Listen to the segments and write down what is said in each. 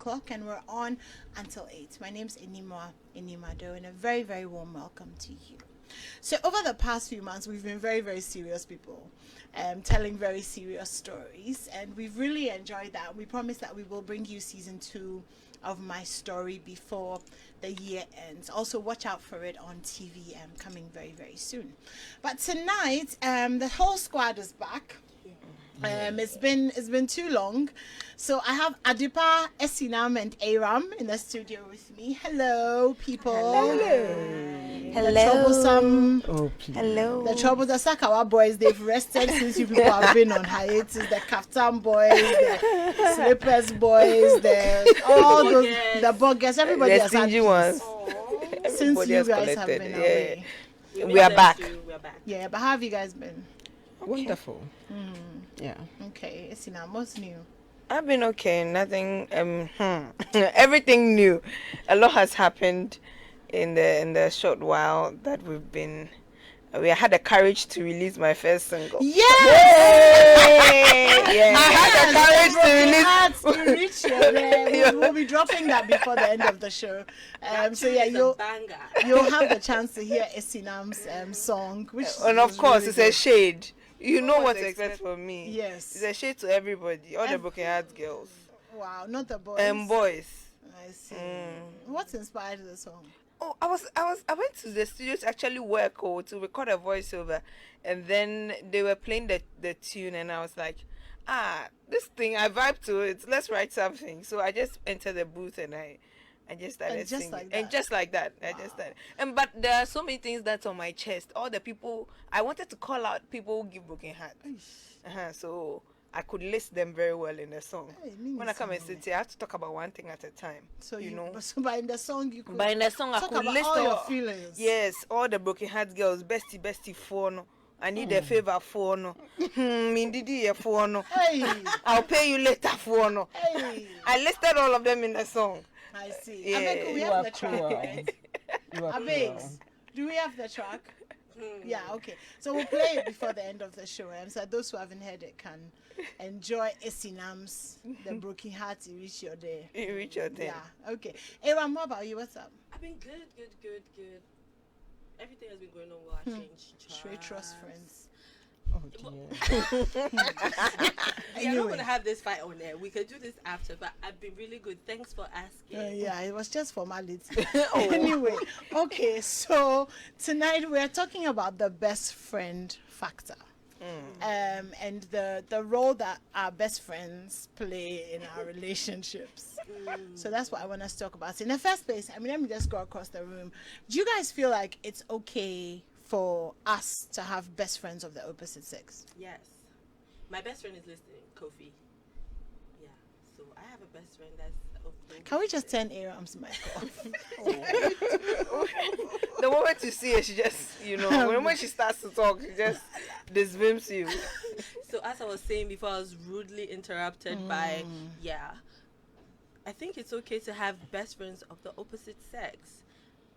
o'clock, and we're on until 8. My name's Animwaa Anim Addo, and a very, very warm welcome to you. So over the past few months, we've been very, very serious people, telling very serious stories, and we've really enjoyed that. We promise that we will bring you season 2 of my story before the year ends. Also, watch out for it on TV, coming very, very soon. But tonight, the whole squad is back. It's been too long, so I have Adipa, Esinam, and Aram in the studio with me. Hello, people. Hello. The troublesome. Oh, please. Hello. The Sakawa boys. They've rested since you people have been on hiatus. The Kaftan boys, the Slippers boys, all those, the buggers. Everybody The has had stingy ones. since Everybody you has guys have collected. been Yeah. away. We are back. Yeah, but how have you guys been? Wonderful. Yeah. Okay, Esinam, what's new? I've been okay. Nothing. Everything new. A lot has happened in the short while that we've been. We had the courage to release my first single. Yes! Yeah. I had the courage to release. We'll be dropping that before the end of the show. So yeah, you'll have the chance to hear Esinam's song, which And of course, really it's good. a shade. You know what to expect from me. Yes. It's a shade to everybody. All the broken heart girls. Wow, not the boys. And boys. I see. What inspired the song? Oh, I went to the studio to actually work to record a voiceover, and then they were playing the tune, and I was like, this thing, I vibe to it. Let's write something. So I just entered the booth and I just started singing. And just like that. I just started. But there are so many things that's on my chest. All the people, I wanted to call out people who give broken hearts. So I could list them very well in the song. When I come and sit here, I have to talk about one thing at a time. So you know. But in the song you could. But in the song, I talk could about list all your feelings. Yes, all the broken heart girls, bestie for no. I need a favor for no. Mindidi for no. Hey. I'll pay you later for no. Hey. I listed all of them in the song. I see. Yeah. Abeg, we You have are the track. cruel. Right? You are Abeg, cruel. do we have the track? Yeah, okay. So we'll play it before the end of the show. And so those who haven't heard it can enjoy Esinam's The Broken Heart. You reach your day. You reach your day. Yeah, okay. Aram, what about you? What's up? I've been good. Everything has been going on well. I changed jobs. Straight trust friends. Oh, dear. I'm not going to have this fight on air. We could do this after, but I've been really good. Thanks for asking. Yeah, it was just formality. Anyway, okay, so tonight we're talking about the best friend factor. And the role that our best friends play in our relationships. So that's what I want us to talk about. So in the first place, let me just go across the room. Do you guys feel like it's okay for us to have best friends of the opposite sex? Yes. My best friend is listening, Kofi. Yeah. So I have a best friend that's of the Can we just turn Aram's mic off? The moment you see her, she just, when she starts to talk, she just disbeams you. So as I was saying before, I was rudely interrupted by, I think it's okay to have best friends of the opposite sex.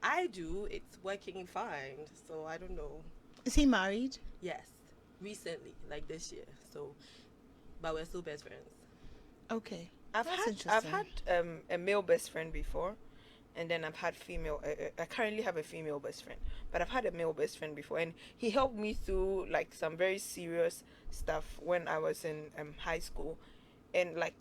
I do. It's working fine. So I don't know. Is he married? Yes. Recently, like this year. So, but we're still best friends. Okay. I've That's had a male best friend before, and then I've had female. I currently have a female best friend, but I've had a male best friend before, and he helped me through like some very serious stuff when I was in high school, and like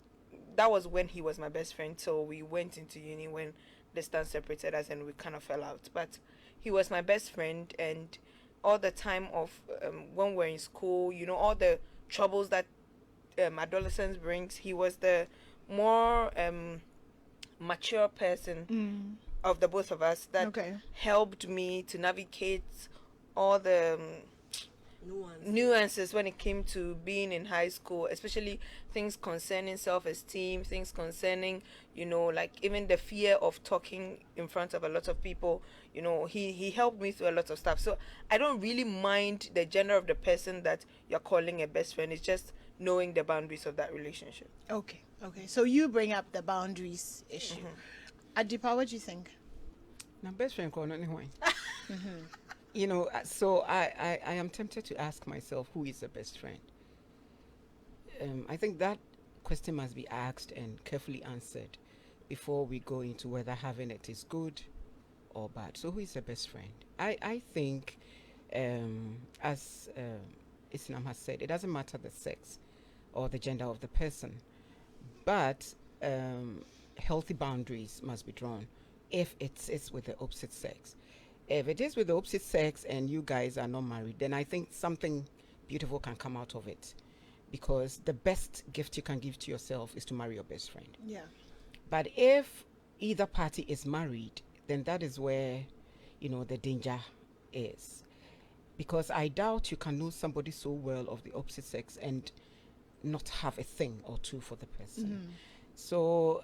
that was when he was my best friend. So we went into uni when distance separated us, and we kind of fell out. But he was my best friend, and all the time of when we're in school, all the troubles that adolescence brings, he was the more mature person of the both of us that helped me to navigate all the nuances when it came to being in high school, especially things concerning self-esteem, things concerning, like even the fear of talking in front of a lot of people. He helped me through a lot of stuff. So I don't really mind the gender of the person that you're calling a best friend. It's just knowing the boundaries of that relationship. Okay. So you bring up the boundaries issue. Adipa, what do you think? Now, best friend call anyway. So I am tempted to ask myself, who is a best friend? I think that question must be asked and carefully answered before we go into whether having it is good or bad. So who is the best friend? I think, as Islam has said, it doesn't matter the sex or the gender of the person, but healthy boundaries must be drawn if it's with the opposite sex. If it is with the opposite sex and you guys are not married, then I think something beautiful can come out of it, because the best gift you can give to yourself is to marry your best friend. Yeah. But if either party is married, then that is where, the danger is. Because I doubt you can know somebody so well of the opposite sex and not have a thing or two for the person. So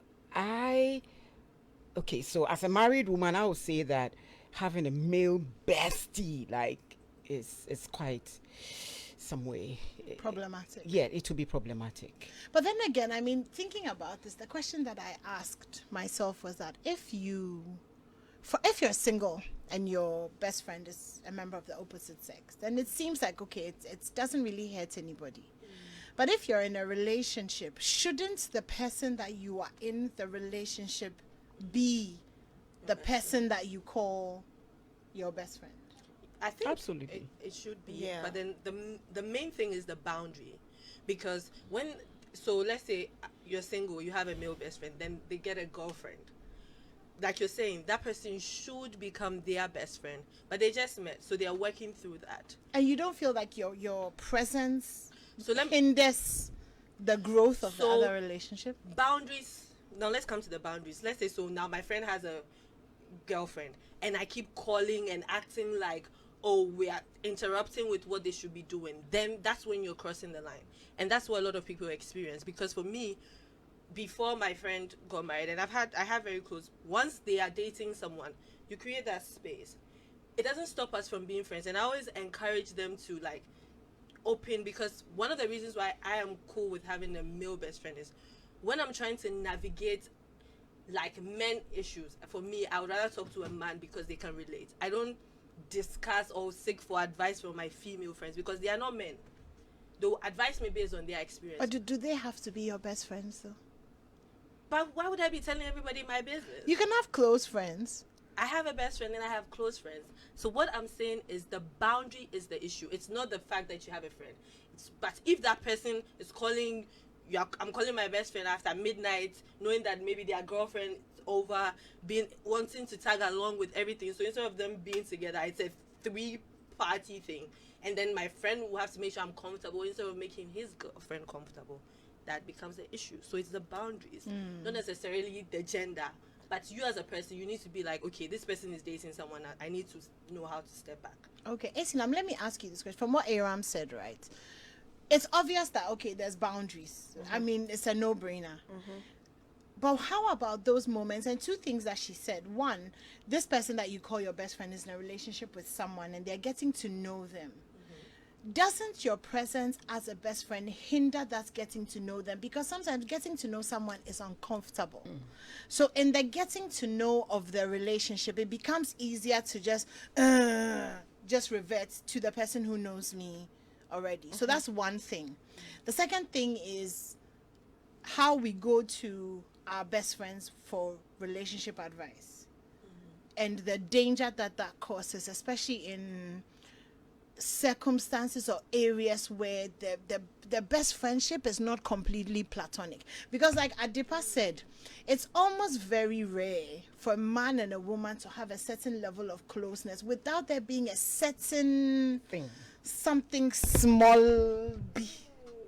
so as a married woman, I would say that having a male bestie, is quite some way Problematic. Yeah, it will be problematic. But then again, I mean, thinking about this, the question that I asked myself was that if you're single and your best friend is a member of the opposite sex, then it seems like, okay, it doesn't really hurt anybody. But if you're in a relationship, shouldn't the person that you are in the relationship be the person that you call your best friend? I think Absolutely. it should be, Yeah. but then the main thing is the boundary, because let's say you're single, you have a male best friend, then they get a girlfriend. Like you're saying, that person should become their best friend, but they just met, so they are working through that. And you don't feel like your presence So hinders the growth of the other relationship? boundaries. Now let's come to the boundaries. Let's say, so now my friend has a girlfriend, and I keep calling and acting like, oh, we are interrupting with what they should be doing, then that's when you're crossing the line. And that's what a lot of people experience. Because for me, before my friend got married, and I have very close, once they are dating someone, you create that space. It doesn't stop us from being friends, and I always encourage them to open, because one of the reasons why I am cool with having a male best friend is when I'm trying to navigate men issues. For me, I would rather talk to a man because they can relate. I don't discuss or seek for advice from my female friends because they are not men. Though advice may be based on their experience. But do they have to be your best friends though? But why would I be telling everybody my business? You can have close friends. I have a best friend and I have close friends. So what I'm saying is the boundary is the issue. It's not the fact that you have a friend. But if that person is calling, I'm calling my best friend after midnight, knowing that maybe their girlfriend is over, wanting to tag along with everything. So instead of them being together, it's a 3-party thing. And then my friend will have to make sure I'm comfortable instead of making his girlfriend comfortable. That becomes an issue. So it's the boundaries, not necessarily the gender. But you as a person, you need to be like, okay, this person is dating someone. I need to know how to step back. Okay, Esinam, let me ask you this question. From what Aram said, right? It's obvious that, okay, there's boundaries. I mean, it's a no-brainer. But how about those moments? And two things that she said. One, this person that you call your best friend is in a relationship with someone and they're getting to know them. Doesn't your presence as a best friend hinder that getting to know them? Because sometimes getting to know someone is uncomfortable. So in the getting to know of the relationship, it becomes easier to just revert to the person who knows me already. So that's one thing. The second thing is how we go to our best friends for relationship advice and the danger that causes, especially in circumstances or areas where the best friendship is not completely platonic. Because like Adipa said, it's almost very rare for a man and a woman to have a certain level of closeness without there being a certain something small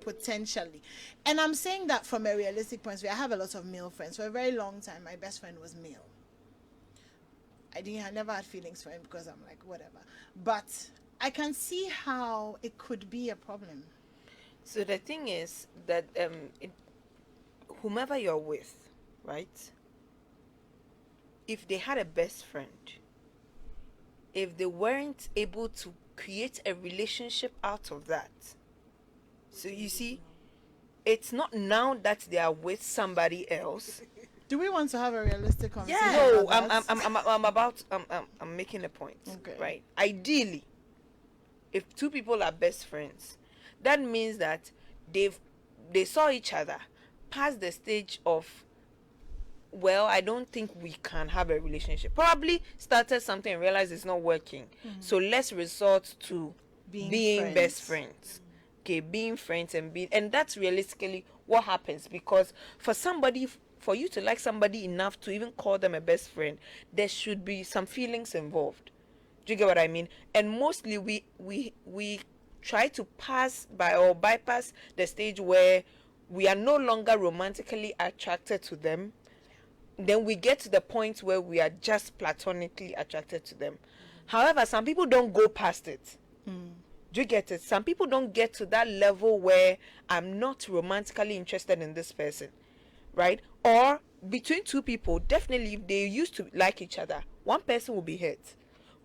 potentially. And I'm saying that from a realistic point of view. I have a lot of male friends. For a very long time, my best friend was male. I never had feelings for him because I'm like, whatever. But I can see how it could be a problem. So the thing is that whomever you're with, right? If they had a best friend, if they weren't able to create a relationship out of that, so you see, it's not now that they are with somebody else. Do we want to have a realistic conversation? No, about that? I'm making a point. Okay. Right. Ideally, if two people are best friends, that means that they saw each other past the stage of well, I don't think we can have a relationship. Probably started something and realized it's not working. So let's resort to being best friends. Okay, being friends and that's realistically what happens, because for somebody, for you to like somebody enough to even call them a best friend, there should be some feelings involved. Do you get what I mean? And mostly we try to pass by or bypass the stage where we are no longer romantically attracted to them. Then we get to the point where we are just platonically attracted to them. However, some people don't go past it. Do you get it? Some people don't get to that level where I'm not romantically interested in this person, right? Or between two people, definitely if they used to like each other, one person will be hurt.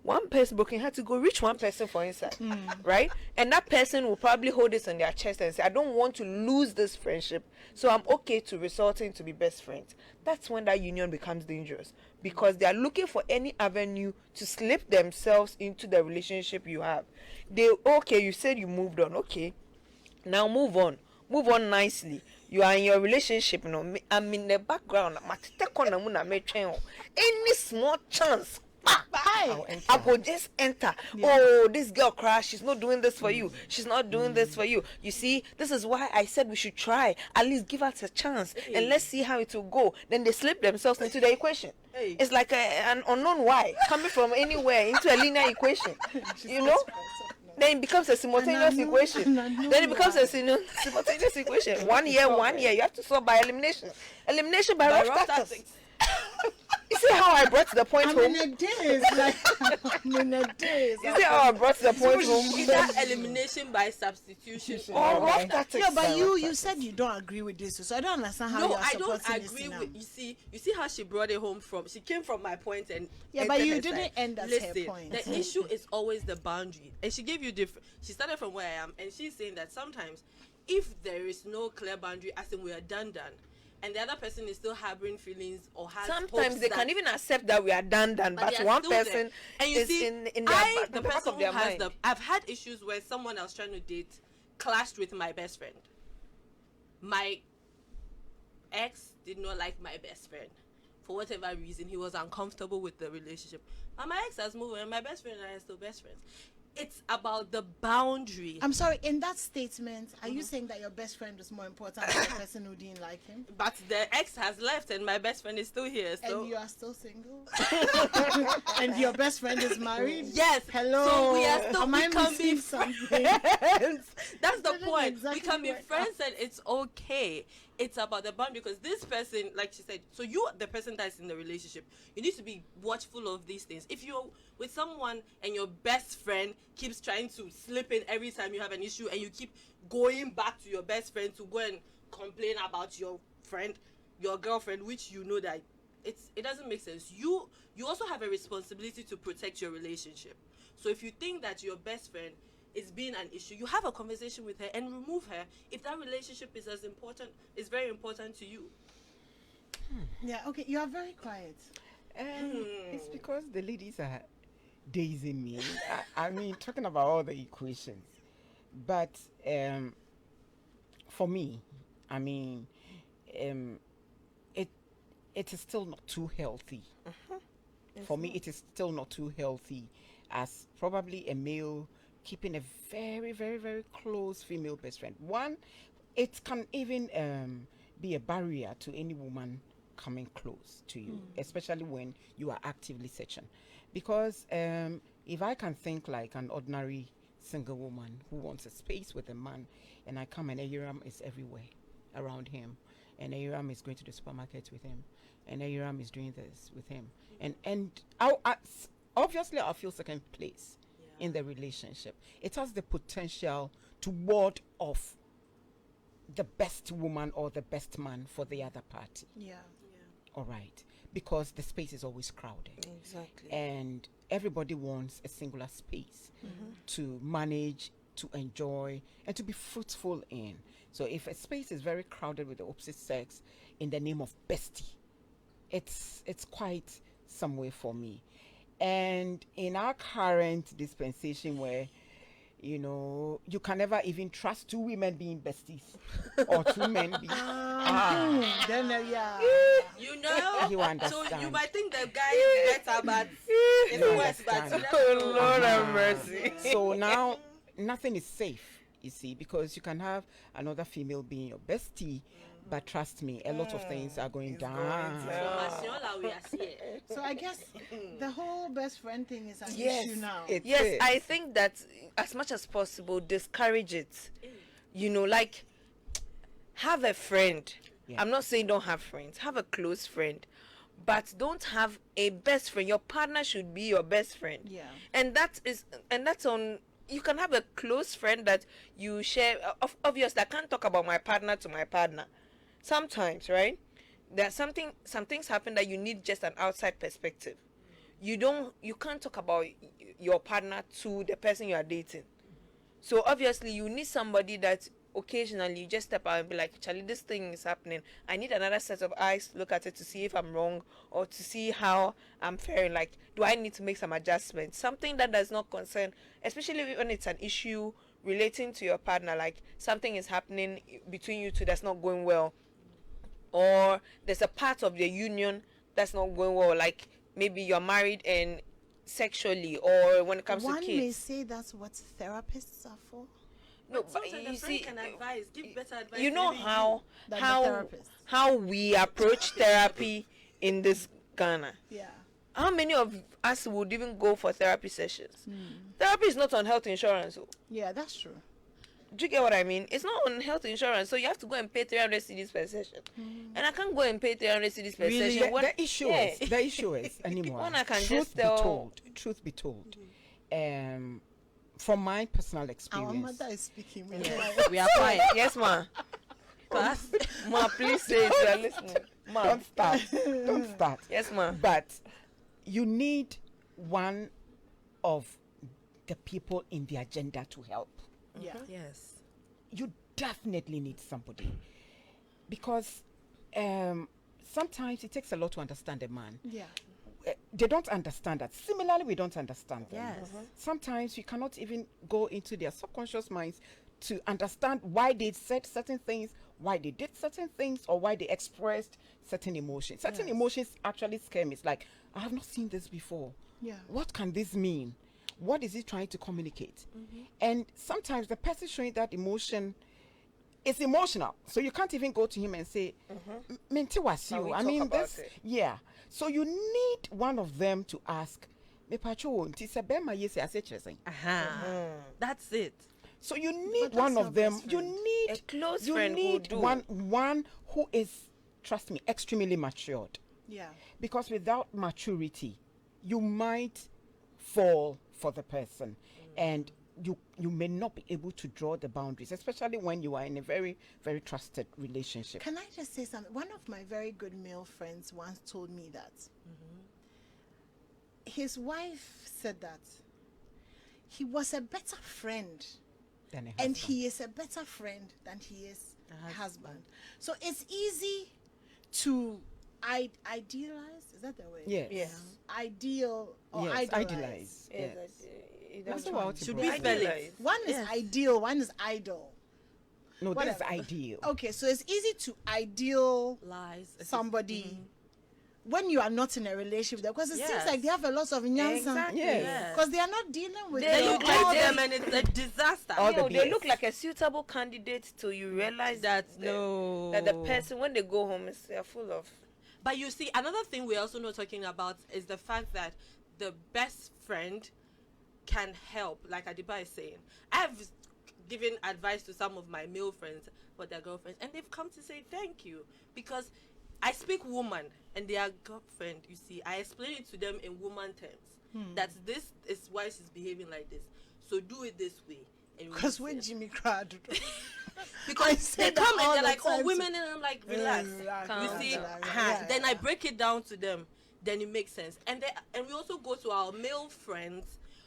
One person broken had to go reach one person for insight, right? And that person will probably hold this on their chest and say, I don't want to lose this friendship, so I'm okay to resorting to be best friends. That's when that union becomes dangerous, because they are looking for any avenue to slip themselves into the relationship you have. Okay, you said you moved on, okay, now move on nicely. You are in your relationship, I'm in the background. Any small chance, I go just enter. Oh, this girl crash, she's not doing this for you, she's not doing this for you. You see, this is why I said we should try, at least give us a chance, and let's see how it will go. Then they slip themselves into the equation. It's like an unknown y coming from anywhere into a linear equation. Then it becomes a simultaneous equation. Then it becomes a simultaneous equation. 1 year, 1 year. You have to solve by elimination. Elimination by rough tactics. You see how I brought the point home? I'm in a daze. You see how I brought the point home? Is that elimination by substitution? Or rough tactics? Yeah, but you said you don't agree with this, so I don't understand how No, you are I don't supporting this agree now. with. You see how she brought it home from. She came from my point and Yeah, but entered you her didn't side. end at her Listen, point. the issue is always the boundary, and she gave you different. She started from where I am, and she's saying that sometimes, if there is no clear boundary, as in we are done, and the other person is still harboring feelings or has sometimes hopes they that, can even accept that we are done, they but are one still there. person And you is see, in the the back person of their who has mind. I've had issues where someone I was trying to date clashed with my best friend. My ex did not like my best friend. For whatever reason, he was uncomfortable with the relationship. And my ex has moved on, and my best friend and I are still best friends. It's about the boundary. I'm sorry, in that statement, are you saying that your best friend was more important than the person who didn't like him? But the ex has left, and my best friend is still here. So And you are still single? And your best friend is married? yes. Hello. So we are still Am I we can missing be something? That's the Didn't point. exactly We can be work friends and it's okay. It's about the boundary, because this person, like she said, so you, the person that's in the relationship, you need to be watchful of these things. If you're with someone and your best friend keeps trying to slip in every time you have an issue, and you keep going back to your best friend to go and complain about your friend, your girlfriend, which you know that it doesn't make sense. You also have a responsibility to protect your relationship. So if you think that your best friend is being an issue, you have a conversation with her and remove her if that relationship is is very important to you. Yeah, okay, you are very quiet. It's because the ladies are dazing me. I mean, talking about all the equations. But for me, I mean, it is still not too healthy. For me, it is still not too healthy, as probably a male keeping a very, very, very close female best friend. One, it can even be a barrier to any woman coming close to you, especially when you are actively searching. Because if I can think like an ordinary single woman who wants a space with a man, and I come and Aram is everywhere around him, and Aram is going to the supermarket with him, and Aram is doing this with him, and obviously I'll feel second place in the relationship. It has the potential to ward off the best woman or the best man for the other party. Yeah. All right, because the space is always crowded. Exactly. And everybody wants a singular space to manage, to enjoy, and to be fruitful in. So if a space is very crowded with the opposite sex in the name of bestie, it's quite somewhere for me. And in our current dispensation, where You know, you can never even trust two women being besties or two men being. Then yeah. You know, You so understand. you might think the guy is better, but it's You worse. But you understand. never know. Oh, Lord have mercy. So now nothing is safe, you see, because you can have another female being your bestie, but trust me, a lot of things are going It's going down. down. Masiola, we are here. So I guess the whole best friend thing is an Yes, issue now. Yes, is. I think that as much as possible, discourage it. You know, like have a friend. Yeah. I'm not saying don't have friends. Have a close friend, but don't have a best friend. Your partner should be your best friend. Yeah. And that's on. You can have a close friend that you share. Obviously, I can't talk about my partner to my partner. Sometimes, right? There's some things happen that you need just an outside perspective. You can't talk about your partner to the person you are dating. So obviously you need somebody that occasionally you just step out and be like, Charlie, this thing is happening. I need another set of eyes to look at it to see if I'm wrong or to see how I'm faring. Like, do I need to make some adjustments? Something that does not concern, especially when it's an issue relating to your partner, like something is happening between you two that's not going well, or there's a part of the union that's not going well, like maybe you're married and sexually, or when it comes One to may kids. say that's what therapists are for. No, But but sometimes you the friend see, can advise, give better advice. you know than how Than the how therapist. how we approach therapy in this Ghana. Yeah. How many of us would even go for therapy sessions? Therapy is not on health insurance. Oh. Yeah, that's true. Do you get what I mean? It's not on health insurance, so you have to go and pay 300 cedis per session. And I can't go and pay 300 cedis per Really? session. The issue is anymore. When I can truth just be tell- told, from my personal Our experience, mother is speaking. We are quiet. Yes, ma. Class. Ma, please say it. You are listening. Ma. don't start, don't start. Yes, ma. But you need one of the people in the agenda to help. Yeah. Yes. You definitely need somebody, because sometimes it takes a lot to understand a man. Yeah. They don't understand that. Similarly, we don't understand them. Yes. Sometimes you cannot even go into their subconscious minds to understand why they said certain things, why they did certain things, or why they expressed certain emotions. Certain emotions actually scare me. It's like, I have not seen this before. Yeah. What can this mean? What is it trying to communicate? And sometimes the person showing that emotion is emotional, so you can't even go to him and say, "Menti was Can you." we I talk mean, about this, it? yeah. So you need one of them to ask, "Me pacho, nti se bema yesi ase kyerɛ sɛn?" That's it. So you need that's one your of them. best You friend. need A close you friend will need do. one who is, trust me, extremely matured. Yeah. Because without maturity, you might fall for the person, and you may not be able to draw the boundaries, especially when you are in a very, very trusted relationship. Can I just say something? One of my very good male friends once told me that his wife said that he was a better friend, Than a and husband. he is a better friend than he is a husband. So it's easy to idealize. Is that the word? Yes. Yes. Ideal or Yes, idolize. idealize. Yes. That's That's what Should bro. be Idealize. spelling. One is Yes. ideal, one is idol. No, this is Whatever. ideal. Okay, so it's easy to ideal Lies. somebody when you are not in a relationship with them, because it seems Yes. like they have a lot of nyansa. Exactly. Yes. Because they are not dealing with They They the look look like all them, the- and it's a disaster. All the They look BS. like a suitable candidate till you realize That the- no. that the person, when they go home, is they're full of. But you see, another thing we're also not talking about is the fact that the best friend can help, like Adiba is saying. I've given advice to some of my male friends for their girlfriends, and they've come to say thank you, because I speak woman and their girlfriend, you see, I explain it to them in woman terms. That this is why she's behaving like this. So do it this way. and Because we when say- Jimmy cried, because say they that come all and they're the like, oh, time women, and I'm like, relax. You see, then I break it down to them, then it makes sense. And we also go to our male friends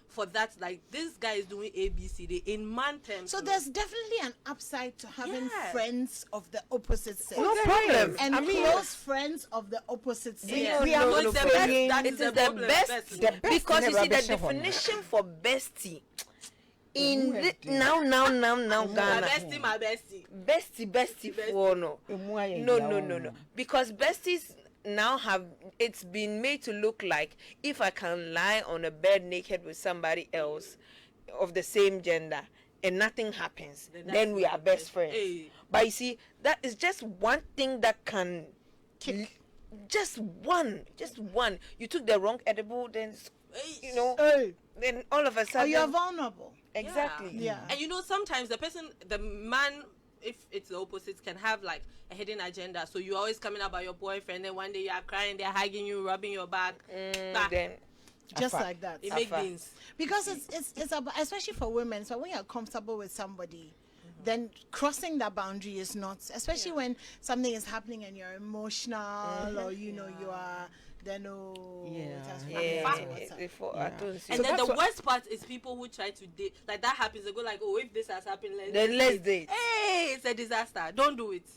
for that, like, this guy is doing ABCD in man terms. So there's definitely an upside to having Yes. friends of the opposite sex. No There problem. is. And I mean, close friends of the opposite sex. Yeah. we are No, not So it's the saying best, that It is is the problem, best, best. The best because you never see the be shown. definition for bestie In Emu now My Ghana, bestie for no. No. Because besties now have, it's been made to look like if I can lie on a bed naked with somebody else of the same gender and nothing happens, then we are best friends. Hey. But you see, that is just one thing that can Kick. just one. You took the wrong edible, then you know, Hey. then all of a Or sudden you're vulnerable. exactly. Yeah. And you know, sometimes the man, if it's the opposite, can have like a hidden agenda. So you're always coming about your boyfriend, and one day you are crying, they're hugging you, rubbing your back. Then Just Afa. like that. It makes Afa. things. Because it's about, especially for women. So when you're comfortable with somebody, then crossing that boundary is not, especially when something is happening and you're emotional or you know you are. Then it has to yeah, be what's up. I don't see. And then that's the what- worst part is people who try to date. Like that happens, they go like, "Oh, if this has happened, Then let's date. Hey, it's a disaster. Don't do it.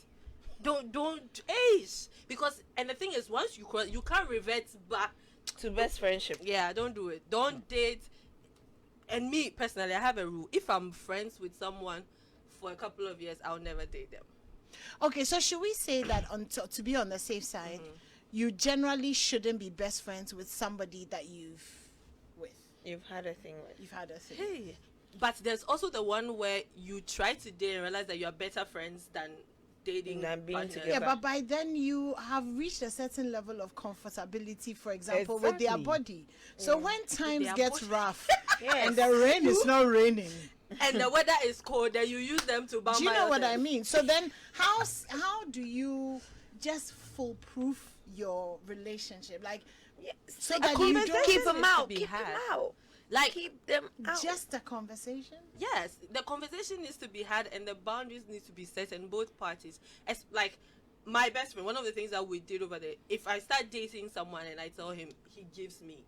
Don't. Hey, because and the thing is, once you cross, you can't revert back. To best friendship. Yeah, don't do it. Don't date. And me personally, I have a rule. If I'm friends with someone for a couple of years, I'll never date them. Okay, so should we say that to be on the safe side, you generally shouldn't be best friends with somebody that you've You've had a thing with. had a thing. Hey, but there's also the one where you try to date and realize that you are better friends than dating Than being partners. together. Yeah, but by then you have reached a certain level of comfortability, for example, with their Exactly. body. So when times their get body. rough Yes. and the rain is not raining, And the weather is cold, then you use them to bomb. do you know what I mean? So then how do you just foolproof your relationship? Like, so that you don't keep them needs to out. be Keep them had. out. Like Keep them out. just a conversation. yes, the conversation needs to be had and the boundaries need to be set in both parties. As like my best friend, one of the things that we did over there, if I start dating someone and I tell him, he gives me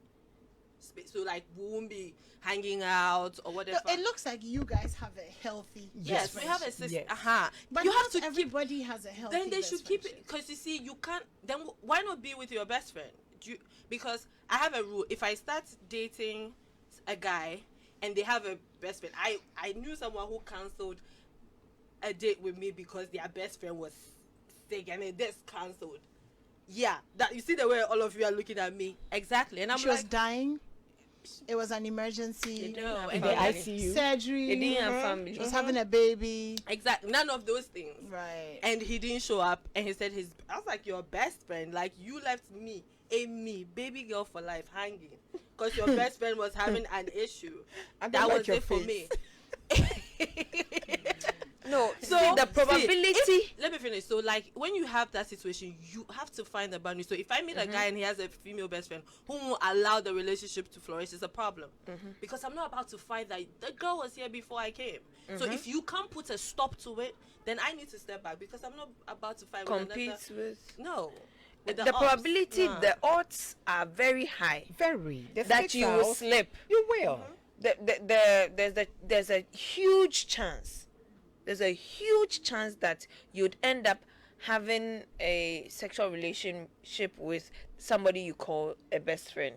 space. So like we won't be hanging out or whatever. It looks like you guys have a healthy yes, best we have a friendship. system. Yes. But you not have to keep. everybody has a healthy Then they best should keep it friendship. because you see, you can't. Then why not be with your best friend? Because I have a rule. If I start dating a guy and they have a best friend, I knew someone who cancelled a date with me because their best friend was sick and it just cancelled. Yeah, that you see the way all of you are looking at me exactly, and I'm She was like, dying. It was an emergency. no, In and the then- ICU. Surgery. They didn't have family. She was having a baby. exactly none of those things. Right. And he didn't show up, and he said I was like, your best friend, like you left me, baby girl for life, hanging because your best friend was having an issue. I don't That like was your it for face. me. No, So see, the probability. let me finish. So like when you have that situation, you have to find the boundary. So if I meet a guy and he has a female best friend who won't allow the relationship to flourish, it's a problem. Because I'm not about to fight that the girl was here before I came. So if you can't put a stop to it, then I need to step back because I'm not about to fight Compete with with. no. With The odds. probability, Nah. the odds are very high Very. The that stakes you are will also- slip. You will. There's a huge chance. There's a huge chance that you'd end up having a sexual relationship with somebody you call a best friend.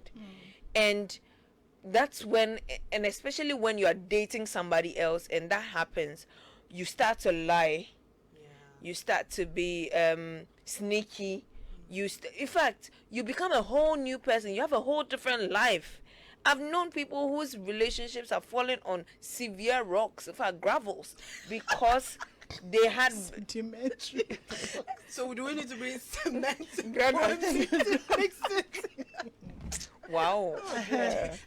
And that's when, and especially when you are dating somebody else and that happens, you start to lie. You start to be sneaky. In fact, you become a whole new person. You have a whole different life. I've known people whose relationships have fallen on severe rocks, in fact, gravels, because they had Sedimentary. So do we need to bring cement wow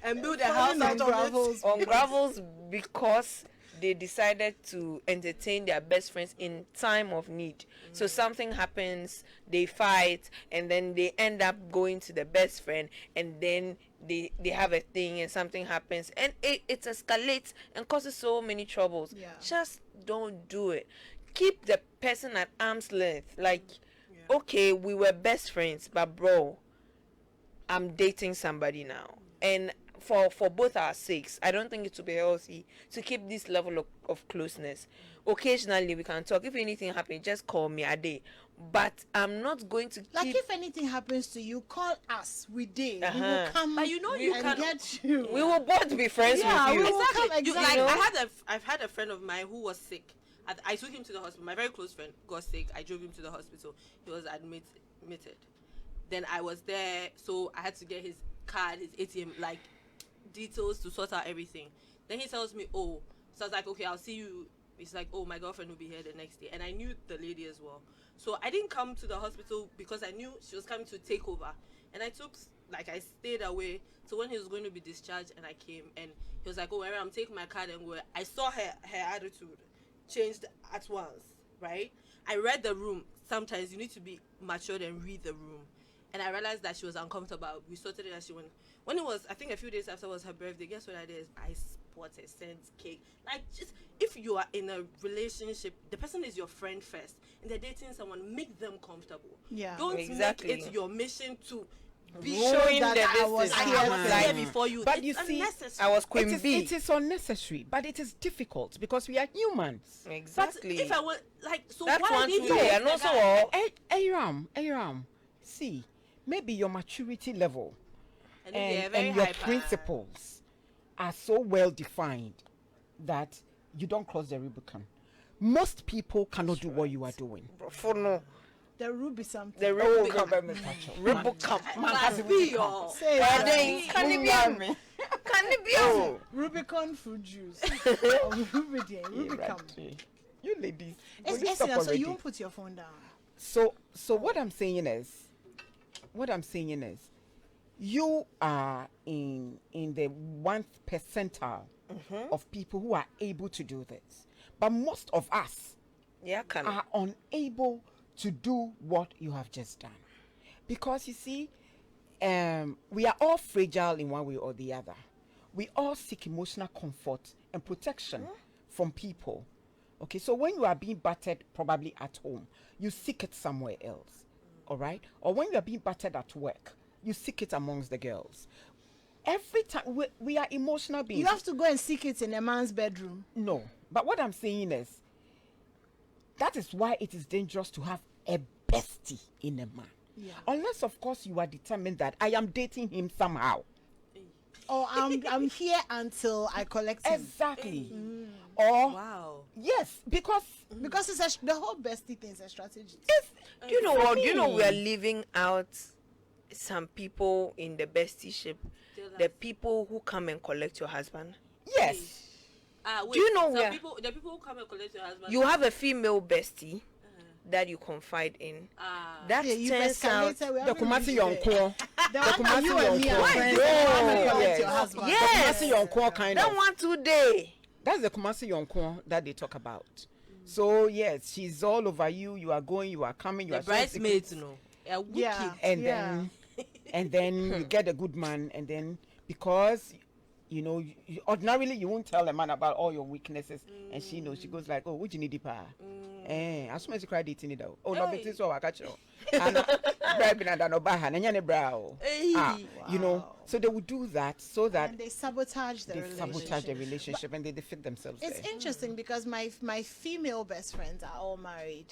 and build a house out of it? Gravels. on gravels because they decided to entertain their best friends in time of need. So something happens, they fight, and then they end up going to the best friend, and then they have a thing, and something happens, and it escalates and causes so many troubles. Yeah. Just don't do it. Keep the person at arm's length. Like, okay, we were best friends, but bro, I'm dating somebody now, and for both our sakes, I don't think it would be healthy to keep this level of closeness. Occasionally we can talk. If anything happens, just call me a day. But I'm not going to Like keep. if anything happens to you, call us. We did. We will Uh-huh. come. But you know you and can get you. We will both be friends Yeah, with we you. will come. You, Exactly. like I've had a friend of mine who was sick. I took him to the hospital. My very close friend got sick. I drove him to the hospital. He was admitted. Then I was there, so I had to get his card, his ATM, like details to sort out everything. Then he tells me, oh, so I was like, okay, I'll see you. He's like, oh, my girlfriend will be here the next day, and I knew the lady as well. So I didn't come to the hospital because I knew she was coming to take over, and I stayed away. So when he was going to be discharged, and I came, and he was like, oh, Mary, I'm taking my card and go. I saw her attitude changed at once, right? I read the room. Sometimes you need to be matured and read the room. And I realized that she was uncomfortable. We sorted it as she went. When it was, I think a few days after was her birthday, guess what I did? I spotted, sent cake. Like, just, if you are in a relationship, the person is your friend first, and they're dating someone, make them comfortable. Yeah. Don't Exactly. make it your mission to be Ruin sure the that I was business. I was Like- here before you. But It's you see, unnecessary. I was Queen B. it is unnecessary, but it is difficult because we are humans. Exactly. But if I was like, so That's why one did too. you? And also, all Aram, see, maybe your maturity level And if they're and very your hyper. principles are so well defined that you don't cross the Rubicon. Most people cannot do what you are doing. for no. There will be something. The Oh, Rubicon. Rubicon. Must be your. Say And that. then, can it be? Can it be? Oh, Rubicon fruit juice. Rubicon. you ladies. will It's you stop so already? you won't put your phone down. So what I'm saying is, you are in the 1st percentile of people who are able to do this, but most of us Yeah, can. are unable to do what you have just done, because you see, we are all fragile in one way or the other. We all seek emotional comfort and protection from people. Okay, so when you are being battered, probably at home, you seek it somewhere else. All right, or when you are being battered at work, you seek it amongst the girls. Every time we are emotional beings. You have to go and seek it in a man's bedroom. No, but what I'm saying is, that is why it is dangerous to have a bestie in a man. Yeah. Unless, of course, you are determined that I am dating him somehow. Or I'm here until I collect him. Exactly. Or Wow. yes, because Because it's the whole bestie thing is a strategy. Do you know what? Do you know me. we are leaving out some people in the bestieship? The people who come and collect your husband. yes, Wait, Do you know some where- people, the people who come and collect your husband? You have a female bestie that you confide in. That Yeah, you've turns out. escalated. We the haven't Kumasi reached there. Yonko, The one that Kumasi you and me are Yonko. friends. Oh, The one that collect yes. your husband. Yes. the Kumasi Yonko kind That of. one today. That's the Kumasi Yonko that they talk about. So yes, she's all over you. You are going, you are coming, you The are so bridesmaids, secret. no. Yeah, Yeah. and Yeah. then you get a good man, and then because ordinarily you won't tell a man about all your weaknesses, and she knows, she goes like, oh, what you need pa? As soon as you cry dating it out, oh no, but this all I catch you and grabbing and no baha and any brow. So they would do that so that And they sabotage the they relationship. sabotage the relationship and they defeat themselves It's there. interesting because my female best friends are all married,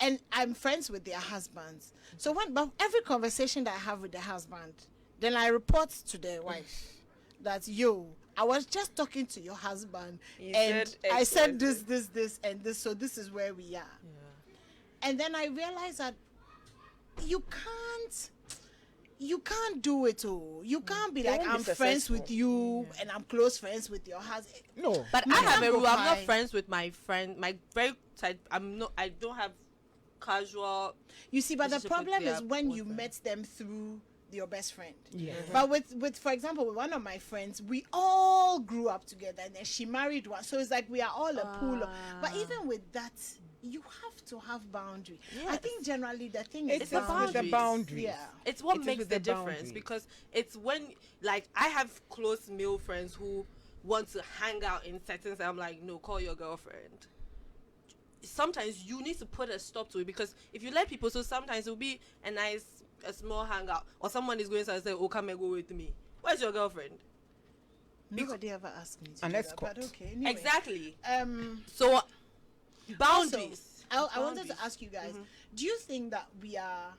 and I'm friends with their husbands. So but every conversation that I have with the husband, then I report to the wife that I was just talking to your husband, He and said I X, said Y, this, and this. So this is where we are. And then I realized that you can't do it all. You can't be like, won't be I'm friends successful. with you and I'm close friends with your husband. No, But You I have can't a go rule. I'm not high. friends with my friend. My very tight. I don't have casual. You see, but the Relationship with problem their is when you boyfriend. met them through your best friend. yeah. But with for example, with one of my friends, we all grew up together, and then she married one. So it's like we are all a pool. But even with that, you have to have boundary. I Yes. think generally the thing It's is the with the boundaries. boundaries. Yeah. It's what It is makes with the the difference boundaries. because it's when like I have close male friends who want to hang out in settings. I'm like, no, call your girlfriend. Sometimes you need to put a stop to it because if you let people, so sometimes it'll be a small hangout, or someone is going to say, oh, come and go with me. Where's your girlfriend? Nobody ever asked me to An do that, escort. but okay. Anyway. Exactly. Also, So boundaries. I wanted to ask you guys, Mm-hmm. do you think that we are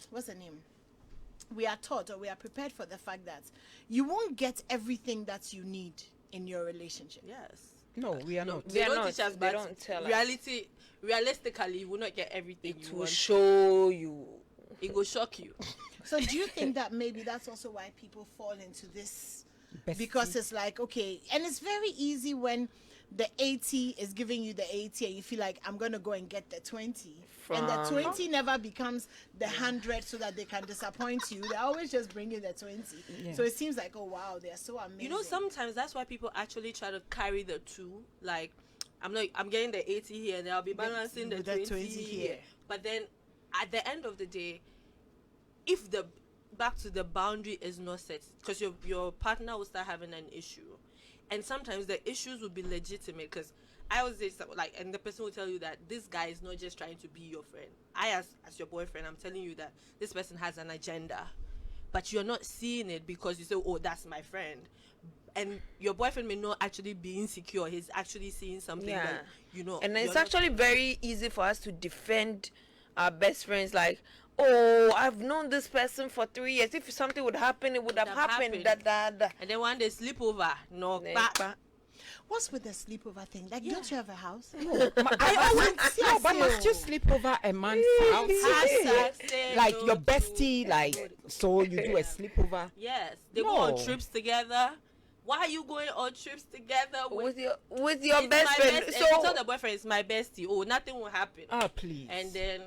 what's the name? We are taught or we are prepared for the fact that you won't get everything that you need in your relationship. Yes. No, we are No, not. they are don't not. teach us, They but don't tell us. realistically, you will not get everything It you will want. show you. It will shock you. So do you think that maybe that's also why people fall into this? Bestie. Because it's like, okay, and it's very easy when the 80 is giving you the 80 and you feel like I'm going to go and get the 20. And the From- 20 never becomes the 100 so that they can disappoint you. They always just bring you the 20. Yeah. So it seems like, oh wow, they're so amazing. You know, sometimes that's why people actually try to carry the two. Like, I'm getting the 80 here, and then I'll be balancing the with the 20, 20 here. here. But then, at the end of the day, if the back to the boundary is not set, because your partner will start having an issue, and sometimes the issues will be legitimate. Because I always say like, and the person will tell you that this guy is not just trying to be your friend. I, as your boyfriend, I'm telling you that this person has an agenda, but you're not seeing it because you say, oh, that's my friend. And your boyfriend may not actually be insecure. He's actually seeing something Yeah. that, you know. And you're it's not- actually very easy for us to defend our best friends, like, oh, I've known this person for 3 years. If something would happen, it would have happened. Da. And then one day sleep over. No, Nepa. what's with the sleepover thing? Like, don't you have a house? I always no, but must you sleep over a man's house? Hashtag Like no your to- bestie, like so you do a sleepover. Yes, they go on No. trips together. Why are you going on trips together With your It's best my friend. best- and you tell So the boyfriend it's my bestie. Oh, nothing will happen. Ah, please. And then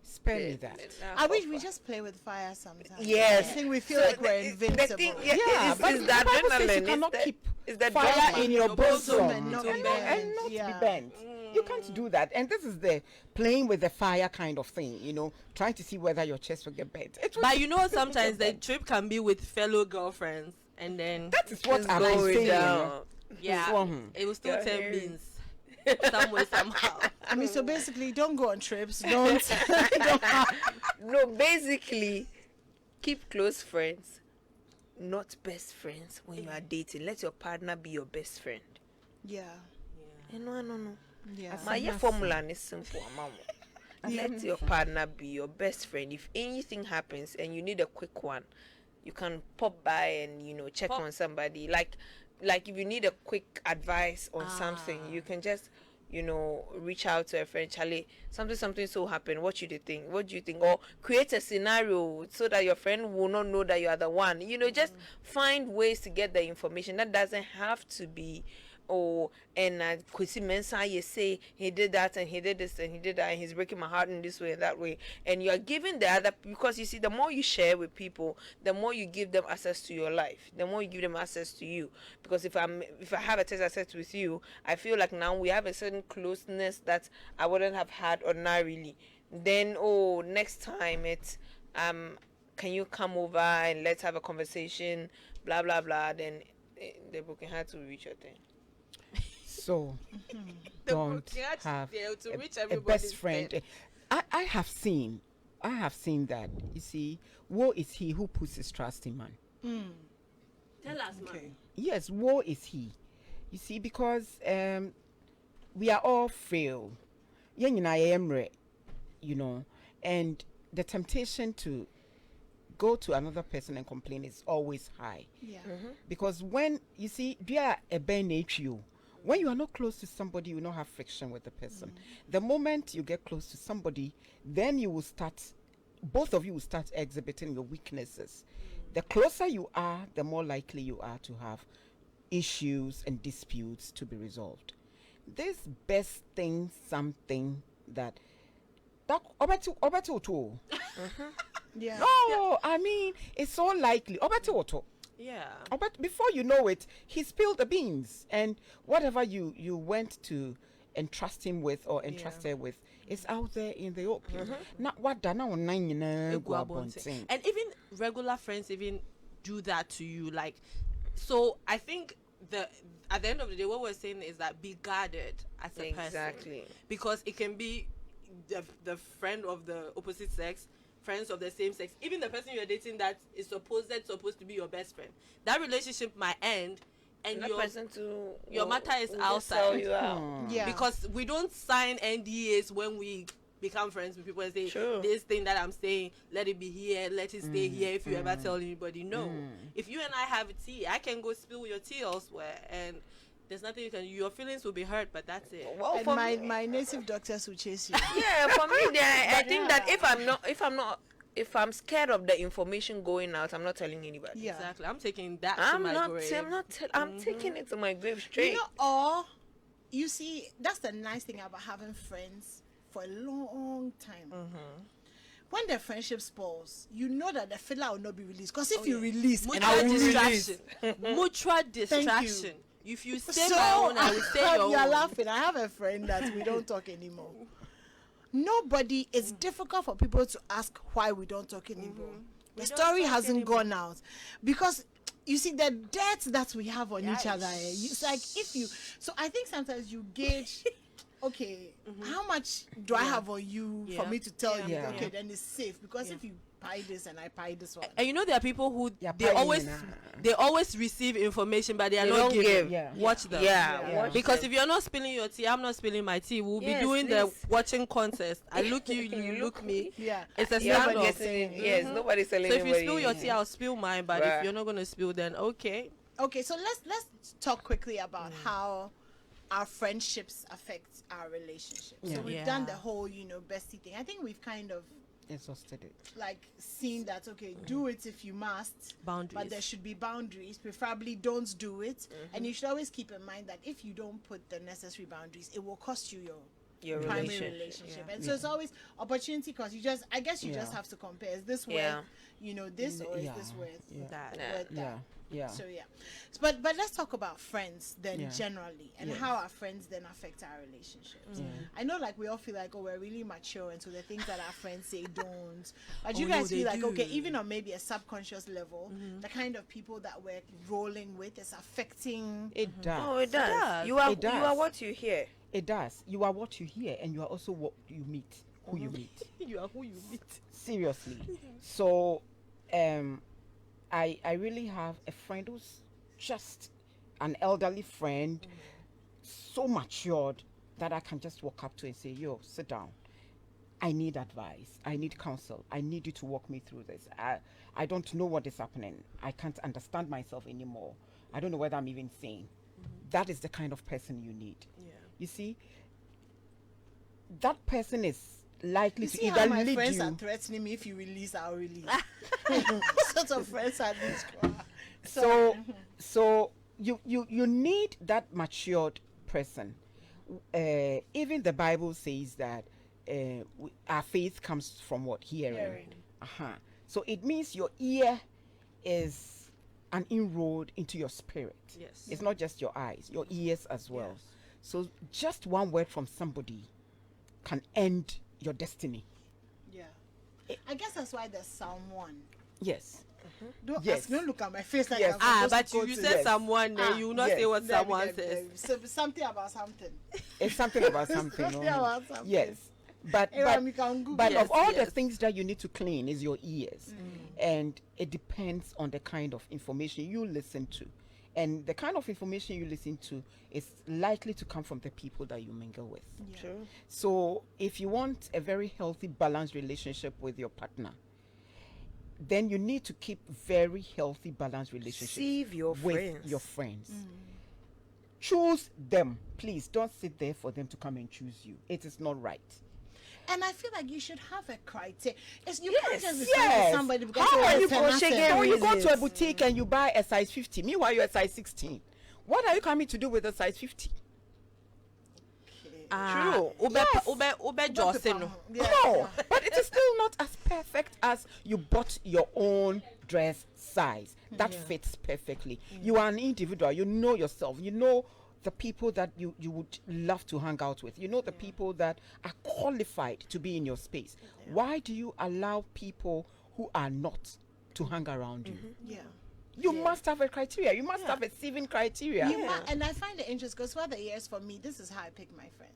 spare me that. I wish we just play with fire sometimes. Yes. I think we feel So like we're the invincible. thing- Yeah, it's but the the Bible says you adrenaline. cannot It's the- keep it's the fire drama. in your Your bosom bosom and and not, not and bent. not Yeah. be bent. You can't do that. And this is the playing with the fire kind of thing, you know, trying to see whether your chest will get bent. It will but you know sometimes the trip can be with fellow girlfriends and then that is what It's I'm going saying. down. yeah, Mhm. it will still You're turn hairy. beans some way somehow. I mean, so basically, don't go on trips. Don't. No, basically, keep close friends, not best friends when you are dating. Let your partner be your best friend. Yeah. No. Yeah. My year formula is simple, mama. Let your partner be your best friend. If anything happens and you need a quick one, you can pop by and check Pop. on somebody. Like if you need a quick advice on something, you can just reach out to a friend. Charlie, something so happened. What do you think? What do you think? Or create a scenario so that your friend will not know that you are the one. Just find ways to get the information. That doesn't have to be. Oh, and Kwesi Mensah, you say he did that and he did this and he did that and he's breaking my heart in this way and that way. And you are giving the other, because you see, the more you share with people, the more you give them access to your life, the more you give them access to you. Because if I have a text access with you, I feel like now we have a certain closeness that I wouldn't have had ordinarily. Then next time it's can you come over and let's have a conversation, blah blah blah. Then the broken heart will reach your thing. So The don't broken heart is have there to reach a everybody's best friend. head. I have seen that. You see, woe is he who puts his trust in man. Tell us, man. Okay. Yes, woe is he. You see, because we are all frail. And the temptation to go to another person and complain is always high. Yeah. Because when you see, when you are not close to somebody, you will not have friction with the person. The moment you get close to somebody, then you will start, both of you will start exhibiting your weaknesses. The closer you are, the more likely you are to have issues and disputes to be resolved. This best thing, something that obeto. Yeah. No, I mean, it's so likely. Obeto. Yeah. But before you know it, he spilled the beans, and whatever you went to entrust him with or entrust her with is out there in the open. Not what done online, And even regular friends even do that to you. Like, so I think at the end of the day, what we're saying is that be guarded as a person. Exactly. Because it can be the friend of the opposite sex friends of the same sex, even the person you're dating that is supposed to be your best friend, that relationship might end, and That person to your matter is will just sell outside. you out. Yeah. Because we don't sign NDAs when we become friends with people and say, True. this thing that I'm saying, let it be here, let it stay here. If you ever tell anybody, no. If you and I have a tea, I can go spill your tea elsewhere, and there's nothing you can. Your feelings will be hurt, but that's it. Well, And for my, me, my native doctors will chase you. yeah, for me, I think that if I'm scared of the information going out, I'm not telling anybody. Yeah. Exactly. I'm taking that to I'm my not. grave. I'm taking it to my grave straight. You know, or you see, that's the nice thing about having friends for a long time. When the friendship spoils, you know that the filler will not be released. Because if you release, and I Mutual will release. distraction. Mutual distraction. If you say So, my own, I will say your you're own. laughing. I have a friend that we don't talk anymore. Nobody, it's difficult for people to ask why we don't talk anymore. The don't story talk hasn't anymore. gone out because you see the debt that we have on each Yeah, other. It's like if you, so I think sometimes you gauge, okay, how much do I have on you for Yeah. me to tell you? Yeah. Okay, then it's safe because if you buy this and I buy this one, And you know there are people who Yeah, they paying always now. they always receive information, but they are They not don't giving. give. Yeah. Watch them. Yeah, Yeah. watch Because them. if you're not spilling your tea, I'm not spilling my tea. We'll Yes, be doing please. the watching contest. I look you, you look me. yeah, It's a You're not standoff. getting it. Yes, nobody's telling So if you anybody. spill your tea, I'll spill mine. But Right. if you're not gonna spill, then okay. Okay, so let's talk quickly about how our friendships affect our relationships. Yeah. So we've Yeah. done the whole, bestie thing. I think we've kind of Exhausted it. like seen that okay, do it if you must, Boundaries. but there should be boundaries. Preferably don't do it, and you should always keep in mind that if you don't put the necessary boundaries, it will cost you your primary relationship. And so it's always opportunity cost. I guess you just Yeah. have to compare. Is this worth, Yeah. this, or is Yeah. this worth Yeah. That. worth that? Yeah. Yeah. So yeah, but let's talk about friends then Yeah. generally, and Yes. how our friends then affect our relationships. I know like we all feel like, oh, we're really mature, and so the things that our friends say don't. But you Oh, no, guys they feel like do. okay, even on maybe a subconscious level, the kind of people that we're rolling with is affecting. It does. Oh, it does. does. You are It does. you are what you hear. It does. You are what you hear, and you are also what you meet, who you meet. You are who you meet. Seriously. So, I really have a friend who's just an elderly friend, so matured that I can just walk up to and say, "Yo, sit down. I need advice. I need counsel. I need you to walk me through this. I don't know what is happening. I can't understand myself anymore. I don't know whether I'm even sane." That is the kind of person you need. Yeah. You see, that person is likely You to see either how my lead friends you. are threatening me, if you release, I'll release. Sort of friends are these. So you need that matured person. Even the Bible says that our faith comes from what? Hearing. So it means your ear is an inroad into your spirit. Yes. It's not just your eyes, your ears as well. Yes. So just one word from somebody can end your destiny. Yeah, I guess that's why there's Psalm 1. Yes. Don't look at my face like Yes. I'm But supposed to you quote said it. someone, then you will not say what There someone we go, says. So something about something. It's something about something. Something about something. Yes. But Abraham, you can Google but it. of all the yes. things that you need to clean is your ears. And it depends on the kind of information you listen to. And the kind of information you listen to is likely to come from the people that you mingle with. Yeah. True. So if you want a very healthy, balanced relationship with your partner, then you need to keep very healthy, balanced relationships Save your with friends. your friends. Choose them. Please don't sit there for them to come and choose you. It is not right. And I feel like you should have a criteria. You can't Yes, just be friends with Yes. somebody because How oh, are you it's an crocheting asset. So you go to a reasons. boutique and you buy a size 50. Meanwhile, you're a size 16. What are you coming to do with a size 50? True. Ube Johnson. Yeah. No, but it is still not as perfect as you bought your own dress size. That fits perfectly. You are an individual. You know yourself. You know the people that you would love to hang out with. You know the people that are qualified to be in your space. Why do you allow people who are not to hang around you? Yeah. You must have a criteria. You must have a sieving criteria. And I find it interesting because for the years for me, this is how I pick my friends.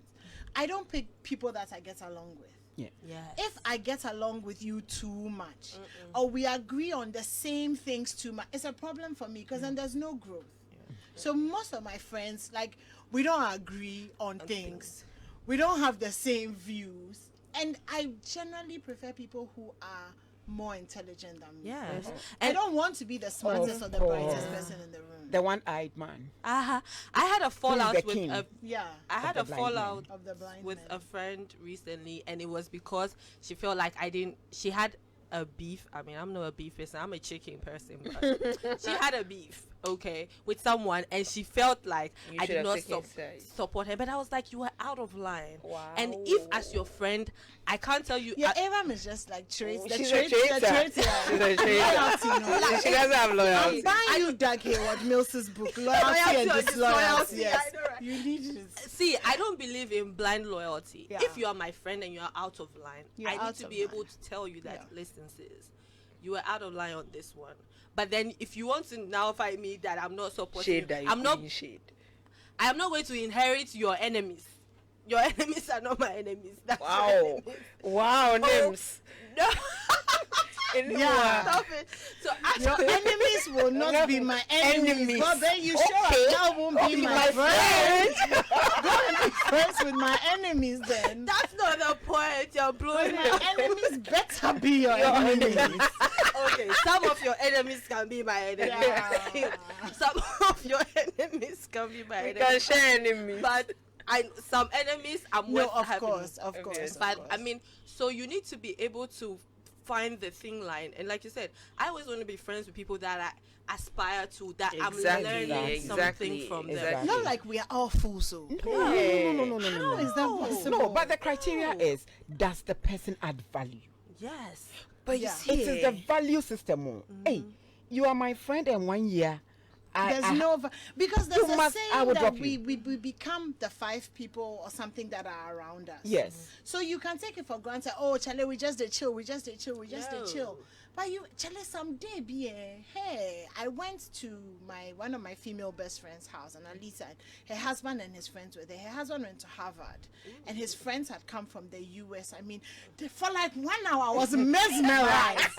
I don't pick people that I get along with. Yeah. Yes. If I get along with you too much, or we agree on the same things too much, it's a problem for me because then there's no growth. So most of my friends, like, we don't agree on things. We don't have the same views. And I generally prefer people who are more intelligent than me. Yes. I don't want to be the smartest or the brightest course. person in the room. The one-eyed man. I had a fallout the with king? a Yeah. I had the a blind man. fallout Of the blind with men. a friend recently, and it was because she felt like I didn't. She had a beef. I mean, I'm not a beef person. I'm a chicken person, but she had a beef, okay, with someone, and she felt like You I should did have not taken sides. support her. But I was like, you were out of line. Wow. And if, as your friend, I can't tell you. Yeah, Aram is just like traits. The She's a traits, traitor. the traits, She's yeah. a traitor. Loyalty, no. Like, She doesn't have I'm loyalty. buying you Doug Hayward Mills's book, Loyalty Loyalty and or Disloyalty. Disloyalty, Yes. I know, right? You need it. See, I don't believe in blind loyalty. Yeah. If you are my friend and you are out of line, You're I need out to of be line. able to tell you that, Yeah. listen, sis, you were out of line on this one. But then if you want to now fight me that I'm not supporting Shade you, that you I'm not queen shade. I am not going to inherit your enemies. Your enemies are not my enemies. That's your Wow. enemies. Wow, names. No. Yeah. Stop it. So Your actually, enemies will not be my enemies. Enemies. But then you sure Okay. as hell won't be my friend. Go and be friends with my enemies then. that's not the point. You're blowing My it. enemies better be your enemies. Okay, some of your enemies can be my enemies. Yeah. Some of your enemies can be my We enemies. can share enemies. But some enemies I'm No, worth of having. course, of course. But of I course. mean, so you need to be able to find the thin line, and like you said, I always want to be friends with people that I aspire to, that Exactly, I'm learning exactly, something from them. exactly. Not like we are all fools. So. No. How is that possible? No, but the criteria is, does the person add value? Yes. But you Yeah. see, It is the value system. Hey, you are my friend, and 1 year, There's no because there's You a must- I saying will that drop we you. become the 5 people or something that are around us. Yes. So you can take it for granted. Oh, Charlie, we just did chill. We just did chill. We just No. did chill. But you, Charlie, someday be hey, I went to one of my female best friend's house, and Alisa, her husband and his friends were there. Her husband went to Harvard, and his friends had come from the U.S. I mean, for like 1 hour, I was mesmerized.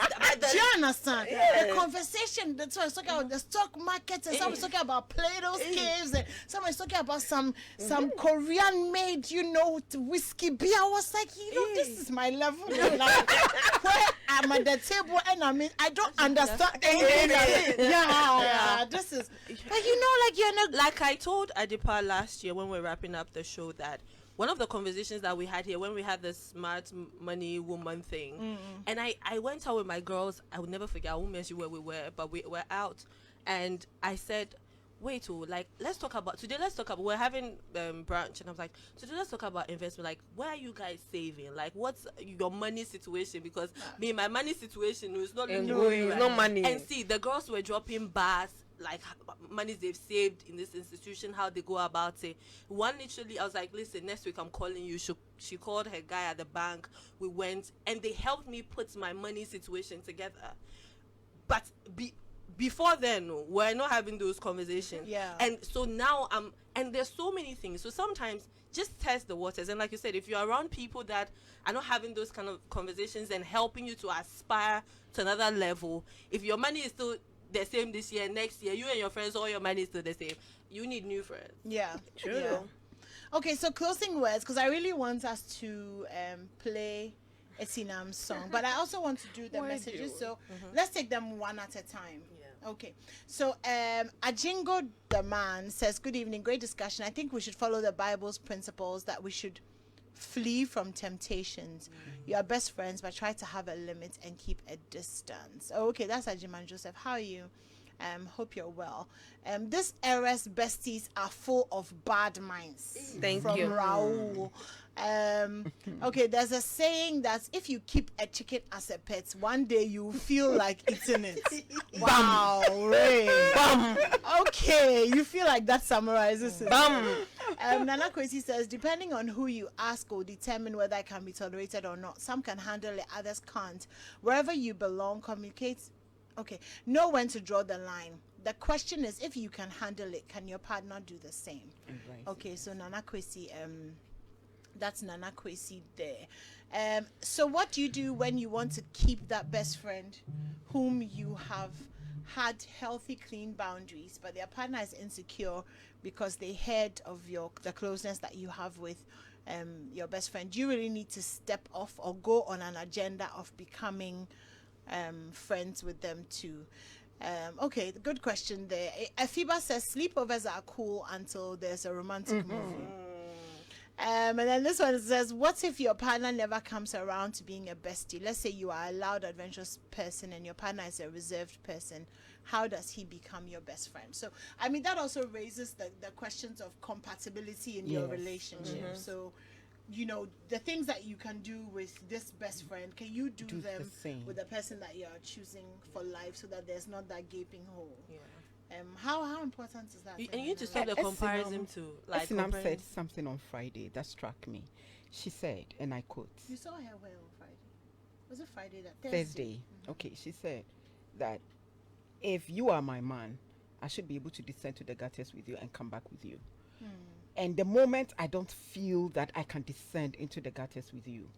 Do you understand? The conversation, that's why I was talking about the stock market, and someone was talking about Plato's caves, and someone was talking about some Korean made, whiskey beer. I was like, this is my level. Like, where I'm at the table, and I don't understand anything. Yeah, this is. But like you're not. Like I told Adipa last year when we were wrapping up the show, that one of the conversations that we had here when we had the smart money woman thing, and I went out with my girls. I would never forget. I won't mention where we were, but we were out, and I said, wait, let's talk about we're having brunch, and I was like, today let's talk about investment. Like, where are you guys saving? Like, what's your money situation? Because my money situation is not looking going, right. no money. And see, the girls were dropping bars, like monies they've saved in this institution, how they go about it. One literally, I was like, listen, next week I'm calling you. She called her guy at the bank. We went, and they helped me put my money situation together. But before then, we're not having those conversations. Yeah. And so now and there's so many things. So sometimes just test the waters. And like you said, if you're around people that are not having those kind of conversations and helping you to aspire to another level, if your money is still the same this year, next year, you and your friends, all your money is still the same, you need new friends. Yeah. True. Yeah. Okay, so closing words, because I really want us to play a Sinam song, but I also want to do the messages. So let's take them one at a time. Yeah. Okay. So Ajingo the man says, good evening, great discussion. I think we should follow the Bible's principles that we should flee from temptations. You are best friends, but try to have a limit and keep a distance. Oh, okay, that's Ajiman Joseph. How are you? Hope you're well. This era's besties are full of bad minds. Thank from you. Raul. Okay, there's a saying that if you keep a chicken as a pet, one day you feel like eating it. Wow, Ray. Okay, you feel like that summarizes it. Nana Kwesi says, depending on who you ask will determine whether it can be tolerated or not. Some can handle it, others can't. Wherever you belong, communicate. Okay, know when to draw the line. The question is, if you can handle it, can your partner do the same? Right. Okay, so Nana Kwesi, That's Nana Kwesi there. So what do you do when you want to keep that best friend whom you have had healthy, clean boundaries, but their partner is insecure because they heard of the closeness that you have with your best friend? Do you really need to step off or go on an agenda of becoming friends with them too? Okay, good question there. Afiba says sleepovers are cool until there's a romantic movie. And then this one says, what if your partner never comes around to being a bestie? Let's say you are a loud, adventurous person and your partner is a reserved person. How does he become your best friend? So, I mean, that also raises the questions of compatibility in your relationship. So, you know, the things that you can do with this best friend, can you do them with the person that you're choosing for life so that there's not that gaping hole? Yeah. How important is that? And you need to stop the comparison too. Like Sinam said something on Friday that struck me. She said, and I quote. You saw her where on Friday? Was it Friday? That Thursday. Okay, she said that if you are my man, I should be able to descend to the gutters with you and come back with you. And the moment I don't feel that I can descend into the gutters with you,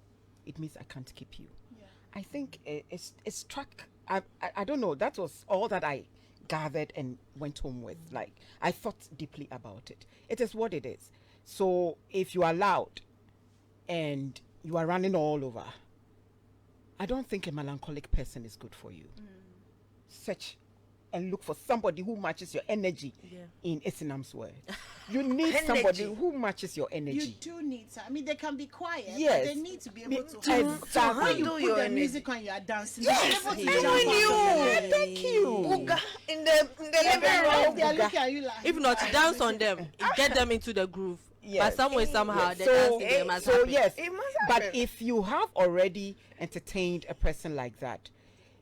it means I can't keep you. Yeah. I think it struck. I don't know. That was all that I gathered and went home with. Like, I thought deeply about it. It is what it is. So if you are loud and you are running all over, I don't think a melancholic person is good for you. Search and look for somebody who matches your energy. In Esinam's word, you need somebody who matches your energy. You do need to. I mean, they can be quiet, Yes. but they need to be able to Exactly. when you put the music on, you are dancing. Yes. They should be able to jump up. Thank you. Uga in the living They room. are looking at you like. if not, dance on them, get them into the groove. Yes. But some way, somehow, Yes. the dancing they must happen. yes, It must but happen. if you have already entertained a person like that,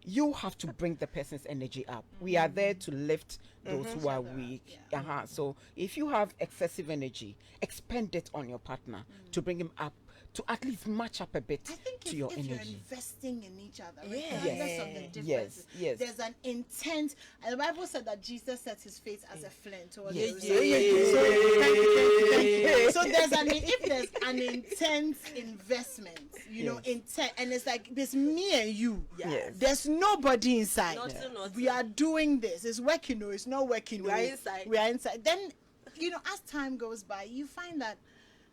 you have to bring the person's energy up. We are there to lift those who are weak. So if you have excessive energy, expend it on your partner to bring him up, to at least match up a bit I think to your if you're energy. investing in each other, Yes. regardless of the differences, Yes. there's an intent. And the Bible said that Jesus set his face as a flint towards Yes. Jerusalem. So, thank you. So if there's an intense investment, you know, intent, and it's like this me and you. Yes. There's nobody inside. Nothing. We are doing this. It's working or it's not working. We are inside. We are inside. Then, you know, as time goes by, you find that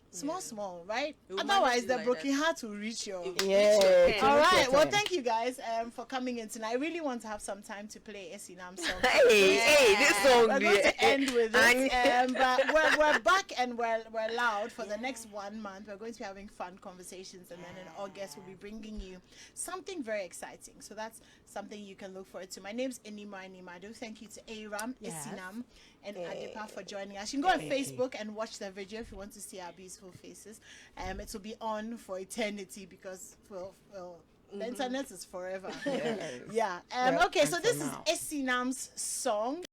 small, right? It will Otherwise, manage you the like broken that. heart will reach your. Yeah. All right. Well, thank you guys for coming in tonight. I really want to have some time to play Esinam song. Hey, this song. We're going to end with it, And- but we're back and we're loud for the next 1 month. We're going to be having fun conversations, and then in August we'll be bringing you something very exciting. So that's something you can look forward to. My name's Animwaa Anim Addo. Thank you to Aram, Esinam, and Adepa for joining us. You can go on Facebook and watch the video if you want to see our beautiful faces. It will be on for eternity because the internet is forever. Yeah. Well, Okay. So until this now. is Esinam's song.